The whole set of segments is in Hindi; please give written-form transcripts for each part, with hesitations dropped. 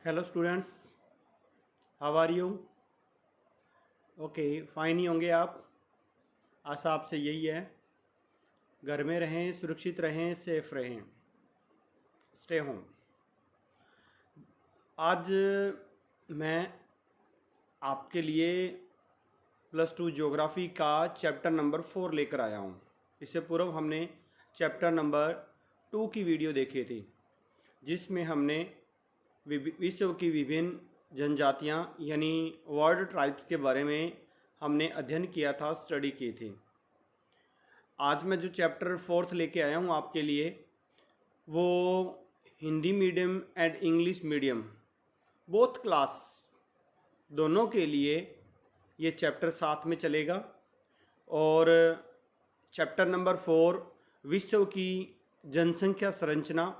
Hello students, how are you? Okay, fine ही होंगे आप। आशा आपसे यही है। घर में रहें, सुरक्षित रहें, सेफ रहें, स्टे होम। आज मैं आपके लिए +2 ज्योग्राफी का चैप्टर नंबर 4 लेकर आया हूँ। इससे पूर्व हमने चैप्टर नंबर 2 की वीडियो देखी थी, जिसमें हमने विश्व की विभिन्न जनजातियाँ यानी वर्ल्ड ट्राइब्स के बारे में हमने अध्ययन किया था, स्टडी की थी। आज मैं जो चैप्टर 4 लेके आया हूँ आपके लिए, वो Hindi medium and English medium both class दोनों के लिए ये चैप्टर साथ में चलेगा। और चैप्टर नंबर 4 विश्व की जनसंख्या संरचना,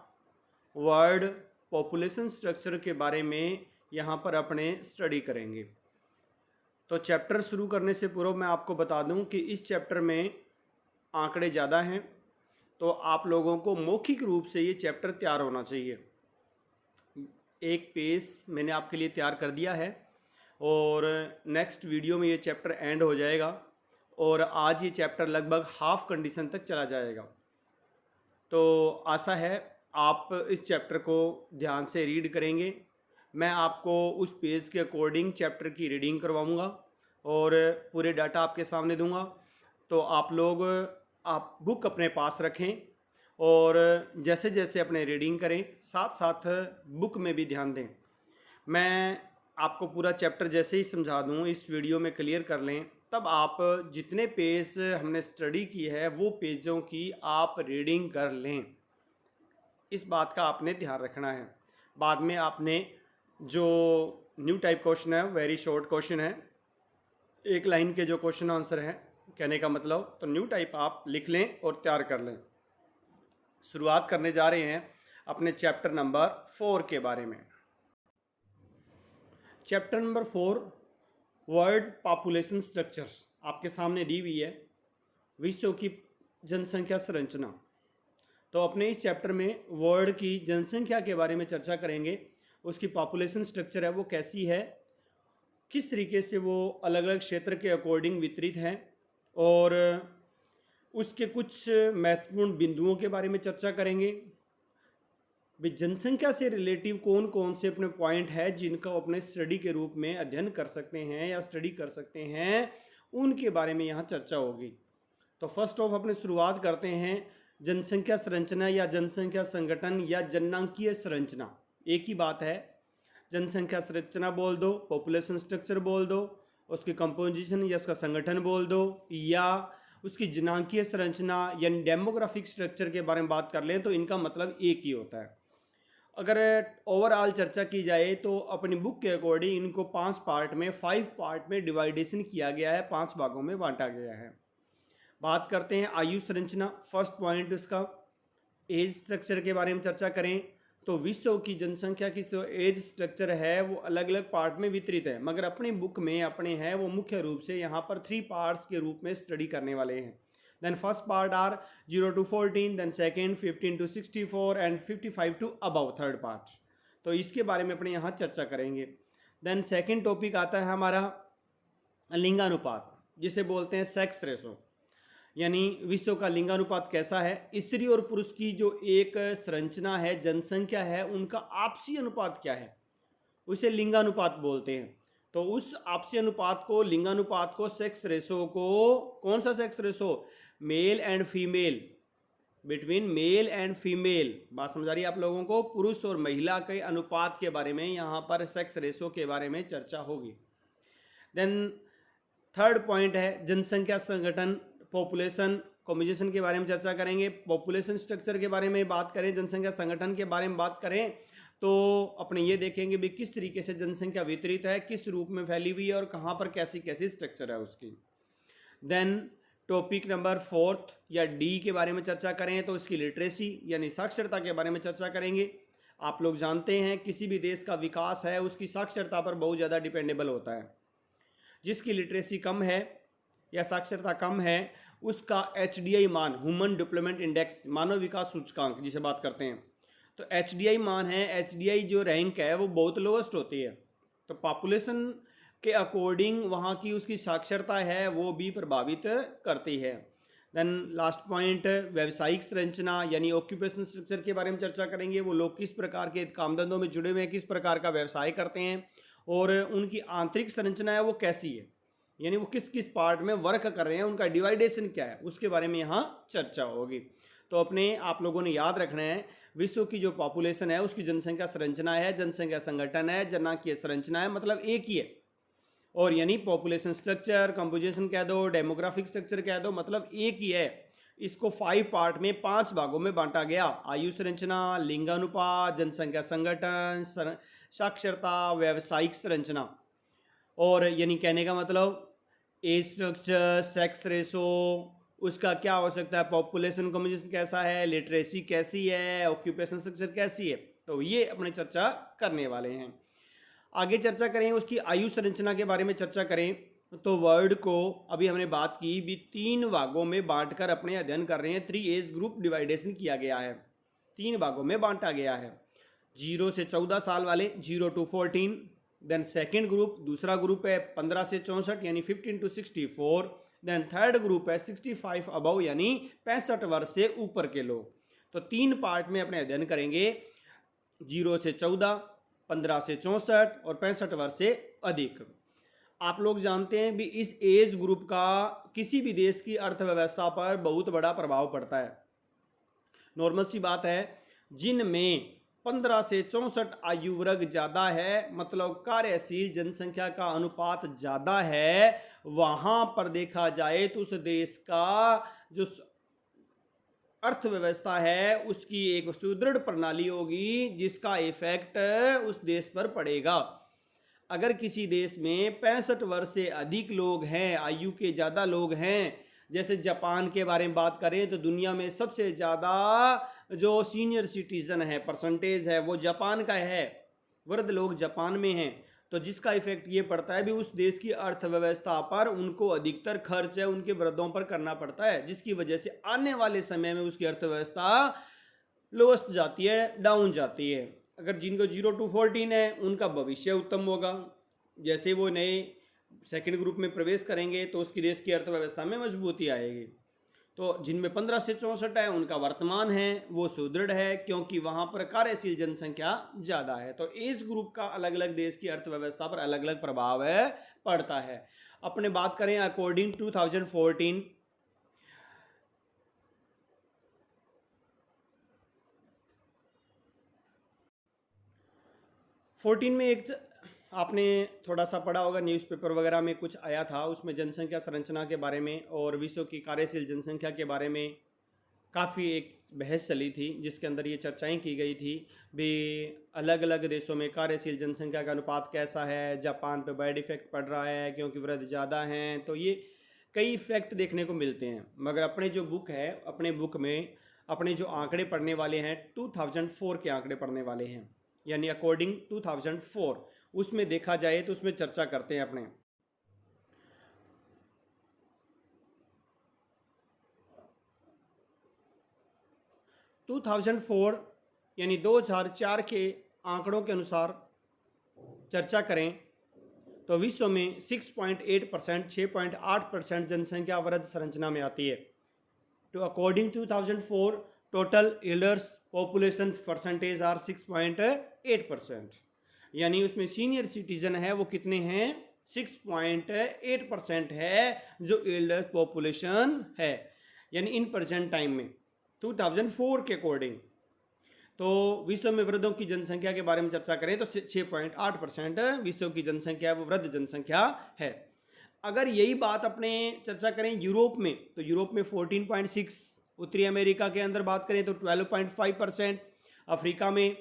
वर्ल्ड पॉपुलेशन स्ट्रक्चर के बारे में यहाँ पर अपने स्टडी करेंगे। तो चैप्टर शुरू करने से पूर्व मैं आपको बता दूं कि इस चैप्टर में आंकड़े ज़्यादा हैं, तो आप लोगों को मौखिक रूप से ये चैप्टर तैयार होना चाहिए। एक पेज मैंने आपके लिए तैयार कर दिया है और नेक्स्ट वीडियो में ये चैप्टर एंड हो जाएगा और आज ये चैप्टर लगभग हाफ कंडीशन तक चला जाएगा। तो आशा है आप इस चैप्टर को ध्यान से रीड करेंगे। मैं आपको उस पेज के अकॉर्डिंग चैप्टर की रीडिंग करवाऊँगा और पूरे डाटा आपके सामने दूंगा। तो आप बुक अपने पास रखें और जैसे जैसे अपने रीडिंग करें, साथ साथ बुक में भी ध्यान दें। मैं आपको पूरा चैप्टर जैसे ही समझा दूं, इस वीडियो में क्लियर कर लें, तब आप जितने पेज हमने स्टडी की है वो पेजों की आप रीडिंग कर लें। इस बात का आपने ध्यान रखना है। बाद में आपने जो न्यू टाइप क्वेश्चन है, वेरी शॉर्ट क्वेश्चन है, एक लाइन के जो क्वेश्चन आंसर हैं, कहने का मतलब, तो न्यू टाइप आप लिख लें और तैयार कर लें। शुरुआत करने जा रहे हैं अपने चैप्टर नंबर 4 के बारे में। Chapter number 4 world population structure आपके सामने दी हुई है, विश्व की जनसंख्या संरचना। तो अपने इस चैप्टर में वर्ल्ड की जनसंख्या के बारे में चर्चा करेंगे। उसकी पॉपुलेशन स्ट्रक्चर है वो कैसी है, किस तरीके से वो अलग अलग क्षेत्र के अकॉर्डिंग वितरित है, और उसके कुछ महत्वपूर्ण बिंदुओं के बारे में चर्चा करेंगे। भी जनसंख्या से रिलेटिव कौन कौन से अपने पॉइंट है जिनका अपने स्टडी के रूप में अध्ययन कर सकते हैं या स्टडी कर सकते हैं, उनके बारे में यहाँ चर्चा होगी। तो फर्स्ट ऑफ अपने शुरुआत करते हैं जनसंख्या संरचना या जनसंख्या संगठन या जननांकीय संरचना। एक ही बात है, जनसंख्या संरचना बोल दो, पॉपुलेशन स्ट्रक्चर बोल दो, उसकी कंपोजिशन या उसका संगठन बोल दो, या उसकी जनांकीय संरचना यानी डेमोग्राफिक स्ट्रक्चर के बारे में बात कर लें, तो इनका मतलब एक ही होता है। अगर ओवरऑल चर्चा की जाए तो अपनी बुक के अकॉर्डिंग इनको 5 पार्ट में, 5 पार्ट में डिवाइडेशन किया गया है, 5 भागों में बांटा गया है। बात करते हैं आयु संरचना, फर्स्ट पॉइंट इसका एज स्ट्रक्चर के बारे में चर्चा करें तो विश्व की जनसंख्या की जो एज स्ट्रक्चर है वो अलग अलग पार्ट में वितरित है, मगर अपनी बुक में अपने हैं वो मुख्य रूप से यहाँ पर 3 पार्ट्स के रूप में स्टडी करने वाले हैं। Then first part are 0 to 14, then second 15 to 64 and 55 to above third part. तो इसके बारे में अपने यहाँ चर्चा करेंगे। देन सेकेंड टॉपिक आता है हमारा लिंगानुपात, जिसे बोलते हैं सेक्स रेशो, यानी विश्व का लिंगानुपात कैसा है, स्त्री और पुरुष की जो एक संरचना है, जनसंख्या है, उनका आपसी अनुपात क्या है, उसे लिंगानुपात बोलते हैं। तो उस आपसी अनुपात को, लिंगानुपात को, सेक्स रेशो को, कौन सा sex ratio, male and female, between male and female, बात समझ आ रही है आप लोगों को, पुरुष और महिला के अनुपात के बारे में यहाँ पर सेक्स रेशो के बारे में चर्चा होगी। देन थर्ड पॉइंट है जनसंख्या संगठन, पॉपुलेशन कॉम्पोजिशन के बारे में चर्चा करेंगे। पॉपुलेशन स्ट्रक्चर के बारे में बात करें, जनसंख्या संगठन के बारे में बात करें तो अपने ये देखेंगे भी किस तरीके से जनसंख्या वितरित है, किस रूप में फैली हुई है और कहाँ पर कैसी कैसी स्ट्रक्चर है उसकी। देन टॉपिक नंबर 4 या डी के बारे में चर्चा करें तो इसकी लिटरेसी यानी साक्षरता के बारे में चर्चा करेंगे। आप लोग जानते हैं किसी भी देश का विकास है उसकी साक्षरता पर बहुत ज़्यादा डिपेंडेबल होता है। जिसकी लिटरेसी कम है या साक्षरता कम है उसका HDI मान, ह्यूमन डेवलपमेंट इंडेक्स, मानव विकास सूचकांक जिसे बात करते हैं, तो HDI मान है, HDI जो रैंक है वो बहुत लोवेस्ट होती है, तो पॉपुलेशन के अकॉर्डिंग वहाँ की उसकी साक्षरता है वो भी प्रभावित करती है। देन लास्ट पॉइंट, व्यवसायिक संरचना यानी ऑक्यूपेशनल स्ट्रक्चर के बारे में चर्चा करेंगे। वो लोग किस प्रकार के काम धंधों में जुड़े हुए हैं, किस प्रकार का व्यवसाय करते हैं और उनकी आंतरिक संरचना है वो कैसी है, यानी वो किस किस पार्ट में वर्क कर रहे हैं, उनका डिवाइडेशन क्या है, उसके बारे में यहाँ चर्चा होगी। तो अपने आप लोगों ने याद रखना है, विश्व की जो पॉपुलेशन है उसकी जनसंख्या संरचना है, जनसंख्या संगठन है, जनांकीय संरचना है, मतलब एक ही है। और यानी पॉपुलेशन स्ट्रक्चर, कंपोजिशन कह दो, डेमोग्राफिक स्ट्रक्चर कह दो, मतलब एक ही है। इसको 5 पार्ट में 5 भागों में बांटा गया, आयु संरचना, लिंगानुपात, जनसंख्या संगठन, साक्षरता, व्यावसायिक संरचना। और यानी कहने का मतलब एज स्ट्रक्चर, सेक्स रेशो, उसका क्या हो सकता है, पॉपुलेशन कंपोजिशन कैसा है, लिटरेसी कैसी है, ऑक्यूपेशन स्ट्रक्चर कैसी है, तो ये अपने चर्चा करने वाले हैं। आगे चर्चा करें उसकी आयु संरचना के बारे में चर्चा करें तो वर्ल्ड को अभी हमने बात की भी 3 भागों में बांटकर अपने अध्ययन कर रहे हैं। 3 एज ग्रुप डिवाइडेशन किया गया है, 3 भागों में बांटा गया है। 0 से 14 साल वाले, 0 to 14। देन सेकेंड ग्रुप, दूसरा ग्रुप है 15 से 64 यानी 15 to 64। देन थर्ड ग्रुप है 65 अबव यानी 65 वर्ष से ऊपर के लोग। तो 3 पार्ट में अपने अध्ययन करेंगे, 0 से 14, 15 से 64 और 65 वर्ष से अधिक। आप लोग जानते हैं भी इस एज ग्रुप का किसी भी देश की अर्थव्यवस्था पर बहुत बड़ा प्रभाव पड़ता है। नॉर्मल सी बात है, जिनमें 15 से 64 आयु वर्ग ज़्यादा है, मतलब कार्यशील जनसंख्या का अनुपात ज़्यादा है, वहाँ पर देखा जाए तो उस देश का जो अर्थव्यवस्था है उसकी एक सुदृढ़ प्रणाली होगी जिसका इफेक्ट उस देश पर पड़ेगा। अगर किसी देश में 65 वर्ष से अधिक लोग हैं, आयु के ज़्यादा लोग हैं, जैसे जापान के बारे में बात करें तो दुनिया में सबसे ज़्यादा जो सीनियर सिटीजन है परसेंटेज है वो जापान का है, वृद्ध लोग जापान में हैं। तो जिसका इफेक्ट ये पड़ता है भी उस देश की अर्थव्यवस्था पर, उनको अधिकतर खर्च है उनके वृद्धों पर करना पड़ता है, जिसकी वजह से आने वाले समय में उसकी अर्थव्यवस्था लोएस्ट जाती है, डाउन जाती है। अगर जिनको 0 to 14 है उनका भविष्य उत्तम होगा, जैसे वो नए सेकंड ग्रुप में प्रवेश करेंगे तो उसकी देश की अर्थव्यवस्था में मजबूती आएगी। तो जिनमें 15 से 64 है उनका वर्तमान है वो सुदृढ़ है, क्योंकि वहाँ पर कार्यशील जनसंख्या ज़्यादा है। तो इस ग्रुप का अलग अलग देश की अर्थव्यवस्था पर अलग अलग प्रभाव है पड़ता है। अपने बात करें अकॉर्डिंग 2014, में एक आपने थोड़ा सा पढ़ा होगा, न्यूज़पेपर वगैरह में कुछ आया था, उसमें जनसंख्या संरचना के बारे में और विश्व की कार्यशील जनसंख्या के बारे में काफ़ी एक बहस चली थी, जिसके अंदर ये चर्चाएं की गई थी भी अलग अलग देशों में कार्यशील जनसंख्या का अनुपात कैसा है, जापान पे बैड इफेक्ट पड़ रहा है क्योंकि वृद्ध ज़्यादा हैं, तो ये कई इफेक्ट देखने को मिलते हैं। मगर अपने जो बुक है, अपने बुक में अपने जो आंकड़े पढ़ने वाले हैं 2004 के आंकड़े पढ़ने वाले हैं, यानी अकॉर्डिंग 2004, उसमें देखा जाए तो उसमें चर्चा करते हैं अपने। टू 2004 यानी 2004 के आंकड़ों के अनुसार चर्चा करें तो विश्व में 6.8%, 6.8% जनसंख्या वृद्ध संरचना में आती है। तो according 2004 total elders population percentage are 6.8%, यानी उसमें सीनियर सिटीजन है वो कितने हैं, 6.8% है जो एल्डर पॉपुलेशन है, यानी इन प्रेजेंट टाइम में 2004 के अकॉर्डिंग। तो विश्व में वृद्धों की जनसंख्या के बारे में चर्चा करें तो 6.8% विश्व की जनसंख्या वो वृद्ध जनसंख्या है। अगर यही बात अपने चर्चा करें यूरोप में तो यूरोप में 14.6, उत्तरी अमेरिका के अंदर बात करें तो 12.5%, अफ्रीका में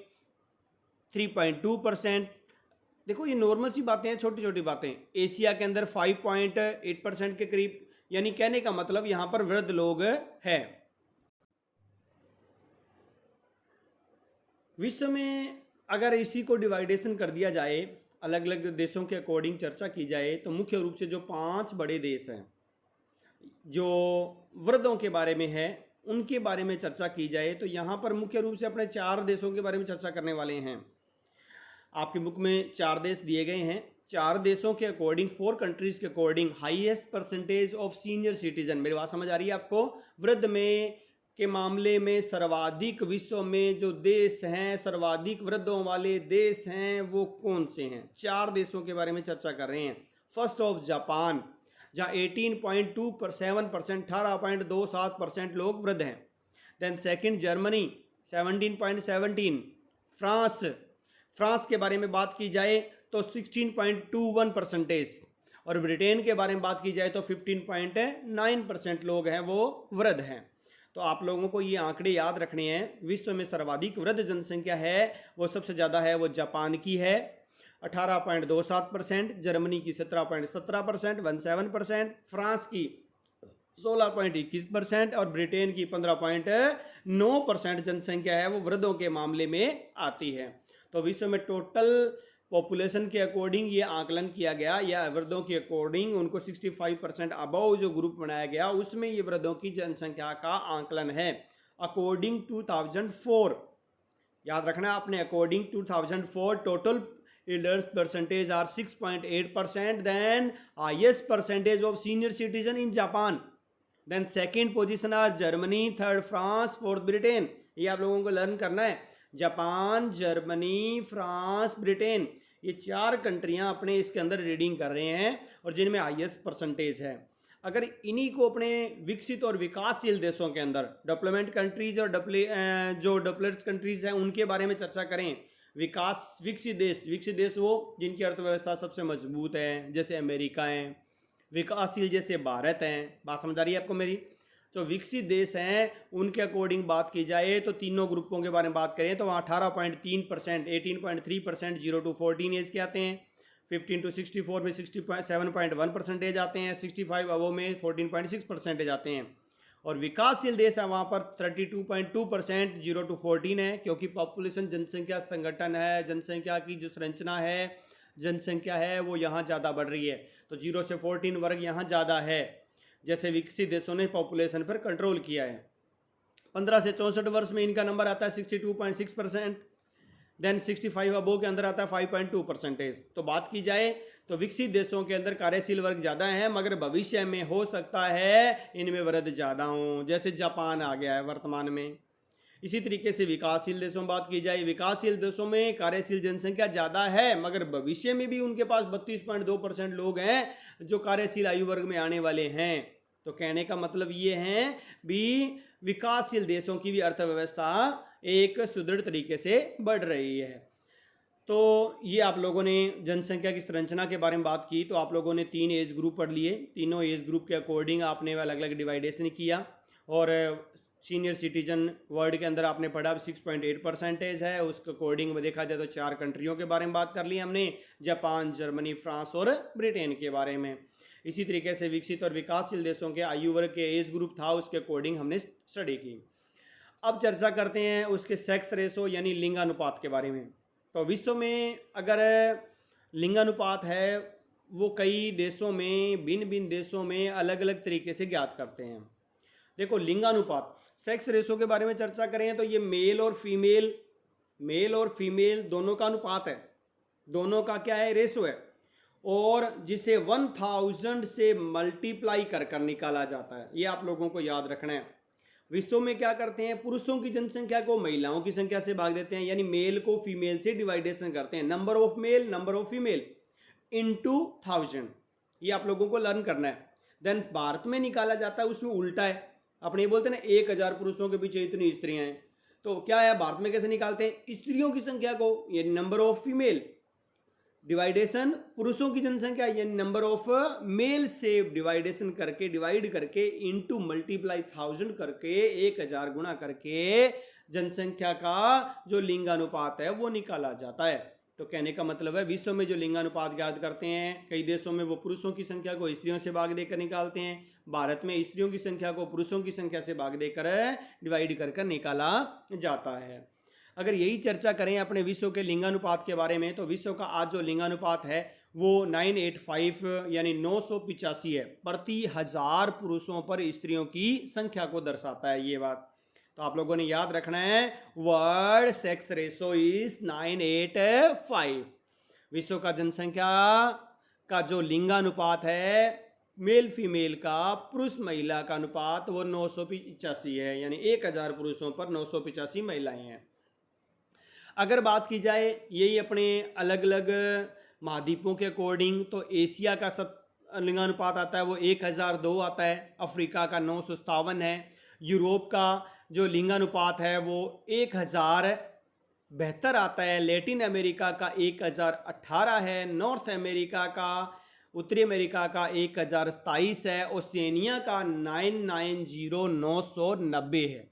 3.2%। देखो ये नॉर्मल सी बातें हैं, छोटी छोटी बातें। एशिया के अंदर 5.8% के करीब, यानी कहने का मतलब यहाँ पर वृद्ध लोग हैं। विश्व में अगर इसी को डिवाइडेशन कर दिया जाए, अलग अलग देशों के अकॉर्डिंग चर्चा की जाए तो मुख्य रूप से जो 5 बड़े देश हैं जो वृद्धों के बारे में है उनके बारे में चर्चा की जाए तो यहाँ पर मुख्य रूप से अपने 4 देशों के बारे में चर्चा करने वाले हैं। आपके बुक में 4 देश दिए गए हैं। 4 देशों के अकॉर्डिंग, 4 कंट्रीज के according highest percentage of senior citizen, मेरी बात समझ आ रही है आपको, वृद्ध में के मामले में सर्वाधिक विश्व में जो देश हैं, सर्वाधिक वृद्धों वाले देश हैं, वो कौन से हैं? 4 देशों के बारे में चर्चा कर रहे हैं। फर्स्ट ऑफ जापान, जहाँ 18.27%, 18.27% लोग वृद्ध हैं। Then second Germany 17.17। फ्रांस के बारे में बात की जाए तो 16.21%, और ब्रिटेन के बारे में बात की जाए तो 15.9% लोग हैं वो वृद्ध हैं। तो आप लोगों को ये आंकड़े याद रखने हैं। विश्व में सर्वाधिक वृद्ध जनसंख्या है वो सबसे ज़्यादा है वो जापान की है 18.27%, जर्मनी की 17.17%, 17%, फ्रांस की 16.21% और ब्रिटेन की 15.9% जनसंख्या है वो वृद्धों के मामले में आती है। तो विश्व में टोटल पॉपुलेशन के अकॉर्डिंग ये आकलन किया गया, या वृद्धों के अकॉर्डिंग उनको 65% अबव जो ग्रुप बनाया गया उसमें ये वृद्धों की जनसंख्या का आकलन है। अकॉर्डिंग 2004, याद रखना आपने, according 2004 total elders percentage are 6.8%, then highest percentage of senior citizen in Japan, then second position are Germany, third France, fourth Britain। ये आप लोगों को लर्न करना है। जापान, जर्मनी, फ्रांस, ब्रिटेन, ये 4 कंट्रियां अपने इसके अंदर रीडिंग कर रहे हैं और जिनमें हाईएस्ट परसेंटेज है। अगर इन्हीं को अपने विकसित और विकासशील देशों के अंदर, डेवलपमेंट कंट्रीज और जो डेवलप्ड कंट्रीज हैं उनके बारे में चर्चा करें, विकसित देश वो जिनकी अर्थव्यवस्था सबसे मजबूत है, जैसे अमेरिका है, विकासशील जैसे भारत हैं, बात समझ आ रही है आपको मेरी? तो विकसित देश हैं उनके अकॉर्डिंग बात की जाए तो तीनों ग्रुपों के बारे में बात करें तो वहाँ 18.3%, 18.3% 0 to 14 एज के आते हैं, 15 to 64 में 67.1% आते हैं, 65 अबव में 14.6% आते हैं, और विकासशील देश है वहाँ पर 32.2% 0 to 14 है, क्योंकि पॉपुलेशन जनसंख्या संगठन है, जनसंख्या की जो संरचना है, जनसंख्या है वो यहाँ ज़्यादा बढ़ रही है, तो 0 से 14 वर्ग यहाँ ज़्यादा है। जैसे विकसित देशों ने पॉपुलेशन पर कंट्रोल किया है। 15 से 64 वर्ष में इनका नंबर आता है 62.6%, देन 65 अबव के अंदर आता है 5.2%। तो बात की जाए तो विकसित देशों के अंदर कार्यशील वर्ग ज़्यादा है, मगर भविष्य में हो सकता है इनमें वृद्धि ज़्यादा हों, जैसे जापान आ गया है वर्तमान में। इसी तरीके से विकासशील देशों में बात की जाए, विकासशील देशों में कार्यशील जनसंख्या ज़्यादा है, मगर भविष्य में भी उनके पास 32.2% लोग हैं जो कार्यशील आयु वर्ग में आने वाले हैं। तो कहने का मतलब ये है भी विकासशील देशों की भी अर्थव्यवस्था एक सुदृढ़ तरीके से बढ़ रही है। तो ये आप लोगों ने जनसंख्या की संरचना के बारे में बात की, तो आप लोगों ने 3 एज ग्रुप पढ़ लिए, तीनों एज ग्रुप के अकॉर्डिंग आपने अलग अलग डिवाइडेशन किया, और सीनियर सिटीजन वर्ल्ड के अंदर आपने पढ़ा 6.8% है, उसके अकॉर्डिंग में देखा जाए तो 4 कंट्रियों के बारे में बात कर ली हमने, जापान, जर्मनी, फ्रांस और ब्रिटेन के बारे में। इसी तरीके से विकसित और विकासशील देशों के आयु वर्ग के एज ग्रुप था, उसके अकॉर्डिंग हमने स्टडी की। अब चर्चा करते हैं उसके सेक्स रेशो यानी लिंगानुपात के बारे में। तो विश्व में अगर लिंगानुपात है वो कई देशों में, भिन्न भिन्न देशों में अलग अलग तरीके से ज्ञात करते हैं। देखो लिंगानुपात, सेक्स रेशो के बारे में चर्चा करें तो ये मेल और फीमेल दोनों का अनुपात है, दोनों का क्या है, रेशो है, और जिसे 1000 से मल्टीप्लाई कर निकाला जाता है। ये आप लोगों को याद रखना है। विश्व में क्या करते हैं, पुरुषों की जनसंख्या को महिलाओं की संख्या से भाग देते हैं, यानी मेल को फीमेल से डिवाइडेशन करते हैं, number of male number of female into 1000। ये आप लोगों को लर्न करना है। देन भारत में निकाला जाता है, उसमें उल्टा है, अपने बोलते हैं ना 1000 पुरुषों के पीछे इतनी स्त्रियां हैं, तो क्या है भारत में कैसे निकालते हैं, स्त्रियों की संख्या को यानी नंबर ऑफ फीमेल डिवाइडेशन पुरुषों की जनसंख्या यानी नंबर ऑफ मेल से डिवाइडेशन करके, डिवाइड करके इनटू मल्टीप्लाई 1000 करके 1000 गुणा करके जनसंख्या का जो लिंगानुपात है वो निकाला जाता है। तो कहने का मतलब है विश्व में जो लिंगानुपात ज्ञात करते हैं, कई देशों में वो पुरुषों की संख्या को स्त्रियों से भाग देकर निकालते हैं, भारत में स्त्रियों की संख्या को पुरुषों की संख्या से भाग देकर डिवाइड कर निकाला जाता है। अगर यही चर्चा करें अपने विश्व के लिंगानुपात के बारे में, तो विश्व का आज जो लिंगानुपात है वो 985 यानी 985 है, प्रति 1000 पुरुषों पर स्त्रियों की संख्या को दर्शाता है ये बात। तो आप लोगों ने याद रखना है, वर्ल्ड सेक्स रेशो इज 985। विश्व का जनसंख्या का जो लिंगानुपात है, मेल फीमेल का, पुरुष महिला का अनुपात, वो 985 है, यानी 1000 पुरुषों पर 985 महिलाएं हैं। अगर बात की जाए यही अपने अलग अलग महाद्वीपों के अकॉर्डिंग, तो एशिया का सब लिंगानुपात आता है वो 1002 आता है, अफ्रीका का 957 है, यूरोप का जो लिंगानुपात है वो 1072 आता है, लैटिन अमेरिका का 1018 है, नॉर्थ अमेरिका का, उत्तरी अमेरिका का 1027 है, ओशिनिया का 990 है।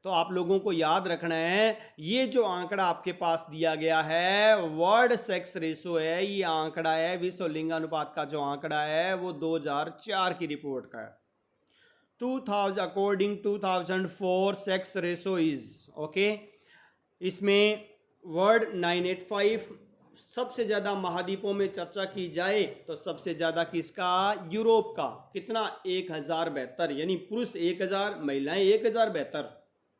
तो आप लोगों को याद रखना है, ये जो आंकड़ा आपके पास दिया गया है वर्ल्ड सेक्स रेशो है, ये आंकड़ा है विश्व लिंगानुपात का जो आंकड़ा है वो 2004 की रिपोर्ट का है। 2000 according 2004 sex ratio is okay. इसमें वर्ल्ड 985। सबसे ज़्यादा महाद्वीपों में चर्चा की जाए तो सबसे ज़्यादा किसका? यूरोप का। कितना? 1072, यानी पुरुष 1000, महिलाएं 1072।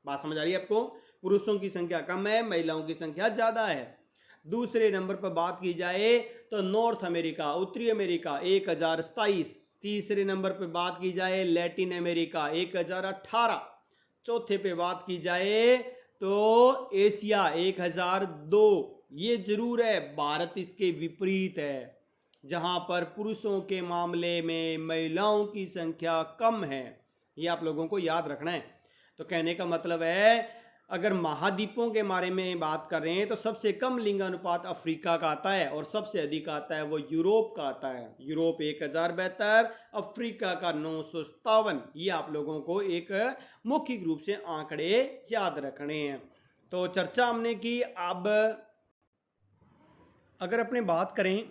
बात समझ आ रही है आपको? पुरुषों की संख्या कम है, महिलाओं की संख्या ज़्यादा है। दूसरे नंबर पर बात की जाए तो नॉर्थ अमेरिका, उत्तरी अमेरिका 1027। तीसरे नंबर पर बात की जाए लैटिन अमेरिका 1018। चौथे पे बात की जाए तो एशिया 1002। ये जरूर है भारत इसके विपरीत है, जहां पर पुरुषों के मामले में महिलाओं की संख्या कम है। ये आप लोगों को याद रखना है। तो कहने का मतलब है, अगर महाद्वीपों के बारे में बात कर रहे हैं तो सबसे कम लिंगानुपात अफ्रीका का आता है और सबसे अधिक आता है वो यूरोप का आता है। यूरोप 1072, अफ्रीका का 957। ये आप लोगों को एक मौखिक रूप से आंकड़े याद रखने हैं। तो चर्चा हमने की। अब अगर अपने बात करें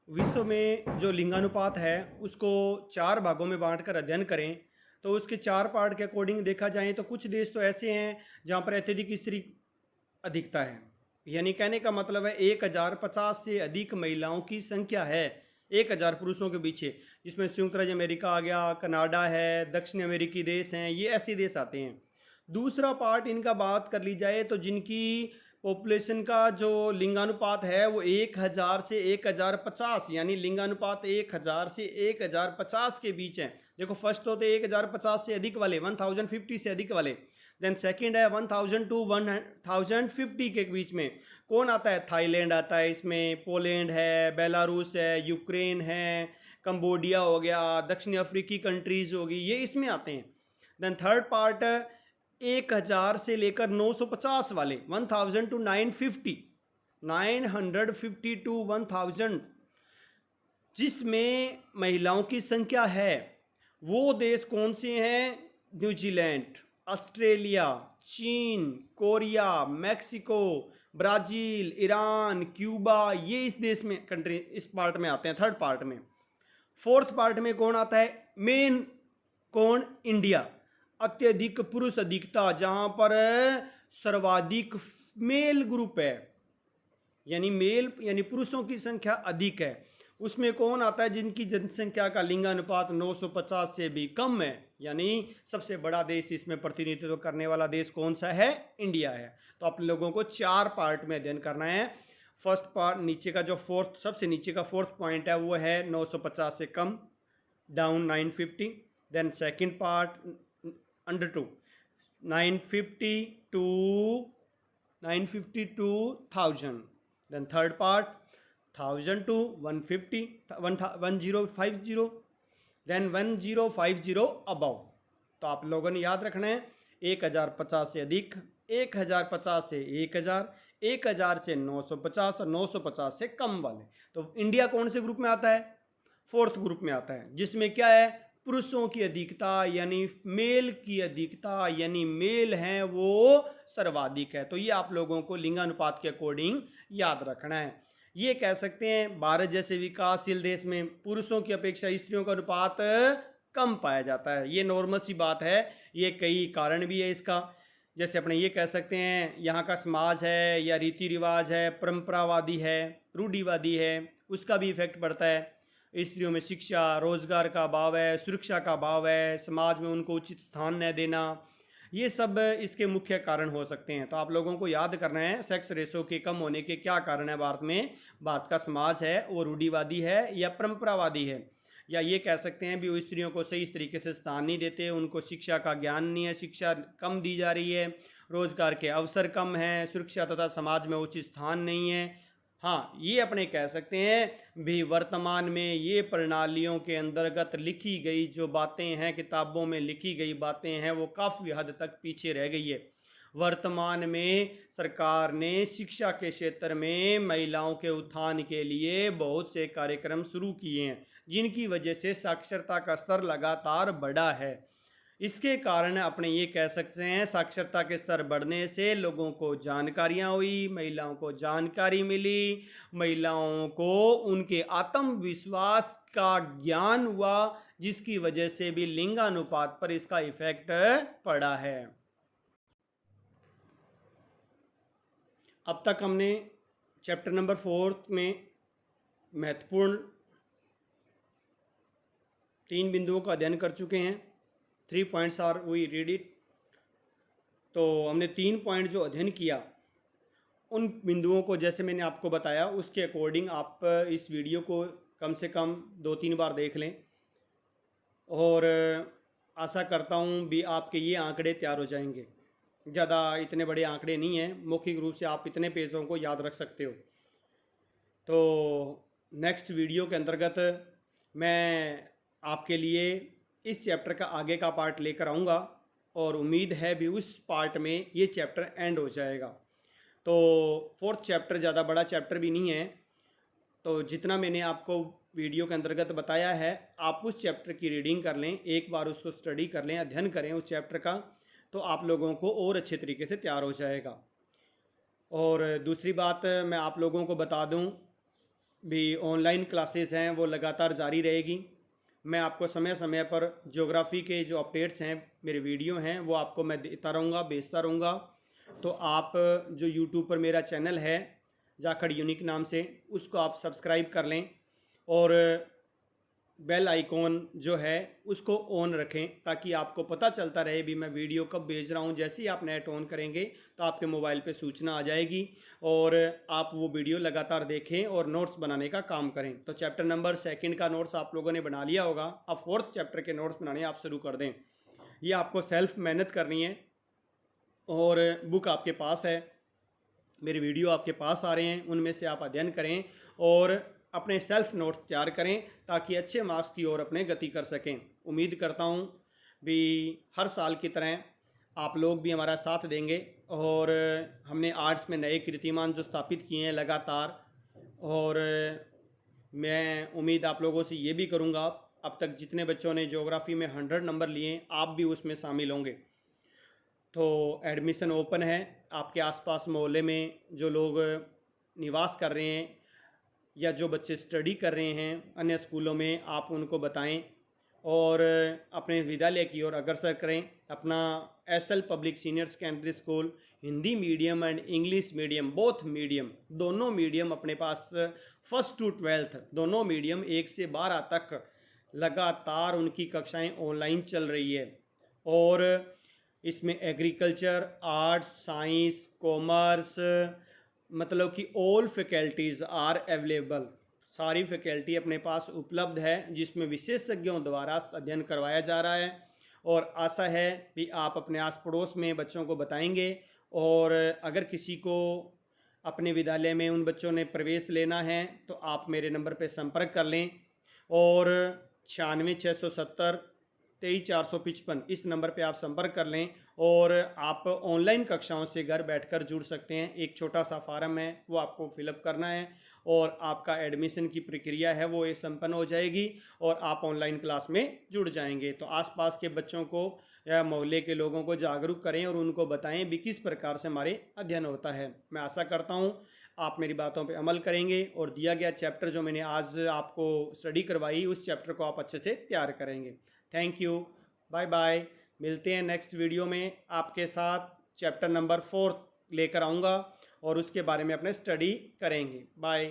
विश्व में जो लिंगानुपात है उसको 4 भागों में बांटकर अध्ययन करें तो उसके 4 पार्ट के अकॉर्डिंग देखा जाए तो कुछ देश तो ऐसे हैं जहाँ पर अत्यधिक स्त्री अधिकता है, यानी कहने का मतलब है 1050 से अधिक महिलाओं की संख्या है 1000 पुरुषों के पीछे, जिसमें संयुक्त राज्य अमेरिका आ गया, कनाडा है, दक्षिण अमेरिकी देश हैं, ये ऐसे देश आते हैं। दूसरा पार्ट इनका बात कर ली जाए तो जिनकी पॉपुलेशन का जो लिंगानुपात है वो 1000 से 1050, यानी लिंगानुपात 1000 से 1050 के बीच है। देखो फर्स्ट होते 1050 से अधिक वाले, 1050 से अधिक वाले। देन सेकंड है 1000 टू 1050 के बीच में कौन आता है? थाईलैंड आता है, इसमें पोलैंड है, बेलारूस है, यूक्रेन है, कंबोडिया हो गया, दक्षिण अफ्रीकी कंट्रीज होगी, ये इसमें आते हैं। देन थर्ड पार्ट 1000 से लेकर 950 वाले, 1000 टू 950, 950 टू 1000, जिसमें महिलाओं की संख्या है। वो देश कौन से हैं? न्यूजीलैंड, ऑस्ट्रेलिया, चीन, Korea, Mexico, Brazil, Iran, Cuba, ये इस देश में कंट्री इस पार्ट में आते हैं, थर्ड पार्ट में। फोर्थ पार्ट में कौन आता है? मेन कौन? इंडिया। अत्यधिक पुरुष अधिकता, जहां पर सर्वाधिक मेल ग्रुप है, यानी मेल यानी पुरुषों की संख्या अधिक है, उसमें कौन आता है? जिनकी जनसंख्या का लिंगानुपात 950 से भी कम है, यानी सबसे बड़ा देश इसमें प्रतिनिधित्व करने वाला देश कौन सा है? इंडिया है। तो आप लोगों को 4 पार्ट में अध्ययन करना है। फर्स्ट पार्ट नीचे का जो फोर्थ, सबसे नीचे का फोर्थ पॉइंट है वो है 950 से कम, down 950। Then second part under 2, 950 to 1000। Then third part 1000 to 150, 1050, then 1050 above. तो आप लोगों ने याद रखना है 1050 से अधिक, 1050 से 1000, 1000 से 950 और 950 से कम वाले। तो इंडिया कौन से ग्रुप में आता है? फोर्थ ग्रुप में आता है, जिसमें क्या है? पुरुषों की अधिकता, यानी मेल की अधिकता, यानी मेल हैं वो सर्वाधिक है। तो ये आप लोगों को लिंगानुपात के अकॉर्डिंग याद रखना है। ये कह सकते हैं भारत जैसे विकासशील देश में पुरुषों की अपेक्षा स्त्रियों का अनुपात कम पाया जाता है। ये नॉर्मल सी बात है। ये कई कारण भी है इसका, जैसे अपने ये कह सकते हैं यहाँ का समाज है या रीति रिवाज है, परंपरावादी है, रूढ़िवादी है, उसका भी इफेक्ट पड़ता है। स्त्रियों में शिक्षा, रोजगार का अभाव है, सुरक्षा का अभाव है, समाज में उनको उचित स्थान न देना, ये सब इसके मुख्य कारण हो सकते हैं। तो आप लोगों को याद करना है सेक्स रेशो के कम होने के क्या कारण है भारत में। भारत का समाज है वो रूढ़िवादी है या परंपरावादी है, या ये कह सकते हैं भी वो स्त्रियों को सही तरीके से स्थान नहीं देते, उनको शिक्षा का ज्ञान नहीं है, शिक्षा कम दी जा रही है, रोजगार के अवसर कम हैं, सुरक्षा तथा समाज में उचित स्थान नहीं है। हाँ, ये अपने कह सकते हैं भी वर्तमान में ये प्रणालियों के अंतर्गत लिखी गई जो बातें हैं, किताबों में लिखी गई बातें हैं, वो काफ़ी हद तक पीछे रह गई है। वर्तमान में सरकार ने शिक्षा के क्षेत्र में महिलाओं के उत्थान के लिए बहुत से कार्यक्रम शुरू किए हैं, जिनकी वजह से साक्षरता का स्तर लगातार बढ़ा है। इसके कारण अपने ये कह सकते हैं साक्षरता के स्तर बढ़ने से लोगों को जानकारियाँ हुई, महिलाओं को जानकारी मिली, महिलाओं को उनके आत्मविश्वास का ज्ञान हुआ, जिसकी वजह से भी लिंगानुपात पर इसका इफेक्ट पड़ा है। अब तक हमने चैप्टर नंबर 4 में महत्वपूर्ण 3 बिंदुओं का अध्ययन कर चुके हैं। 3 points are we read it. तो हमने 3 पॉइंट जो अध्ययन किया, उन बिंदुओं को जैसे मैंने आपको बताया उसके अकॉर्डिंग आप इस वीडियो को कम से कम 2-3 बार देख लें, और आशा करता हूँ भी आपके ये आंकड़े तैयार हो जाएंगे। ज़्यादा इतने बड़े आंकड़े नहीं हैं, मौखिक रूप से आप इतने पेजों को याद रख सकते हो। तो नेक्स्ट वीडियो के अंतर्गत मैं आपके लिए इस चैप्टर का आगे का पार्ट लेकर आऊँगा, और उम्मीद है भी उस पार्ट में ये चैप्टर एंड हो जाएगा। तो 4th चैप्टर ज़्यादा बड़ा चैप्टर भी नहीं है, तो जितना मैंने आपको वीडियो के अंतर्गत बताया है आप उस चैप्टर की रीडिंग कर लें, एक बार उसको स्टडी कर लें, अध्ययन करें उस चैप्टर का, तो आप लोगों को और अच्छे तरीके से तैयार हो जाएगा। और दूसरी बात मैं आप लोगों को बता दूं भी ऑनलाइन क्लासेस हैं वो लगातार जारी रहेगी। मैं आपको समय समय पर ज्योग्राफी के जो अपडेट्स हैं, मेरे वीडियो हैं, वो आपको मैं देता रहूँगा, भेजता रहूँगा। तो आप जो यूट्यूब पर मेरा चैनल है जाखड़ यूनिक नाम से, उसको आप सब्सक्राइब कर लें, और बेल आइकॉन जो है उसको ऑन रखें, ताकि आपको पता चलता रहे भी मैं वीडियो कब भेज रहा हूँ। जैसे ही आप नेट ऑन करेंगे तो आपके मोबाइल पे सूचना आ जाएगी, और आप वो वीडियो लगातार देखें और नोट्स बनाने का काम करें। तो चैप्टर नंबर 2 का नोट्स आप लोगों ने बना लिया होगा, अब 4th चैप्टर के नोट्स बनाने आप शुरू कर दें। ये आपको सेल्फ मेहनत करनी है, और बुक आपके पास है, मेरे वीडियो आपके पास आ रहे हैं, उनमें से आप अध्ययन करें और अपने सेल्फ नोट्स तैयार करें, ताकि अच्छे मार्क्स की ओर अपने गति कर सकें। उम्मीद करता हूं भी हर साल की तरह आप लोग भी हमारा साथ देंगे, और हमने आर्ट्स में नए कीर्तिमान जो स्थापित किए हैं लगातार, और मैं उम्मीद आप लोगों से ये भी करूँगा, अब तक जितने बच्चों ने ज्योग्राफी में 100 नंबर लिए आप भी उसमें शामिल होंगे। तो एडमिशन ओपन है, आपके आसपास मोहल्ले में जो लोग निवास कर रहे हैं या जो बच्चे स्टडी कर रहे हैं अन्य स्कूलों में, आप उनको बताएं और अपने विद्यालय की ओर अग्रसर करें। अपना SL public senior secondary school Hindi medium and English medium, both medium, दोनों मीडियम अपने पास 1st to 12th दोनों मीडियम 1 से 12 तक लगातार उनकी कक्षाएं ऑनलाइन चल रही है, और इसमें एग्रीकल्चर, आर्ट्स, साइंस, कॉमर्स, मतलब कि ऑल फैकल्टीज़ आर अवेलेबल, सारी फैकल्टी अपने पास उपलब्ध है, जिसमें विशेषज्ञों द्वारा अध्ययन करवाया जा रहा है। और आशा है कि आप अपने आस पड़ोस में बच्चों को बताएंगे, और अगर किसी को अपने विद्यालय में उन बच्चों ने प्रवेश लेना है तो आप मेरे नंबर पर संपर्क कर लें, और 96 670 23 455 इस नंबर पे आप संपर्क कर लें, और आप ऑनलाइन कक्षाओं से घर बैठकर जुड़ सकते हैं। एक छोटा सा फार्म है, वो आपको फिलअप करना है, और आपका एडमिशन की प्रक्रिया है वो ये संपन्न हो जाएगी, और आप ऑनलाइन क्लास में जुड़ जाएंगे। तो आसपास के बच्चों को या मोहल्ले के लोगों को जागरूक करें और उनको बताएं भी किस प्रकार से हमारे अध्ययन होता है। मैं आशा करता हूँ आप मेरी बातों पे अमल करेंगे, और दिया गया चैप्टर जो मैंने आज आपको स्टडी करवाई उस चैप्टर को आप अच्छे से तैयार करेंगे। Thank you, bye bye. मिलते हैं नेक्स्ट वीडियो में, आपके साथ चैप्टर नंबर 4 लेकर आऊँगा और उसके बारे में अपने स्टडी करेंगे। बाय।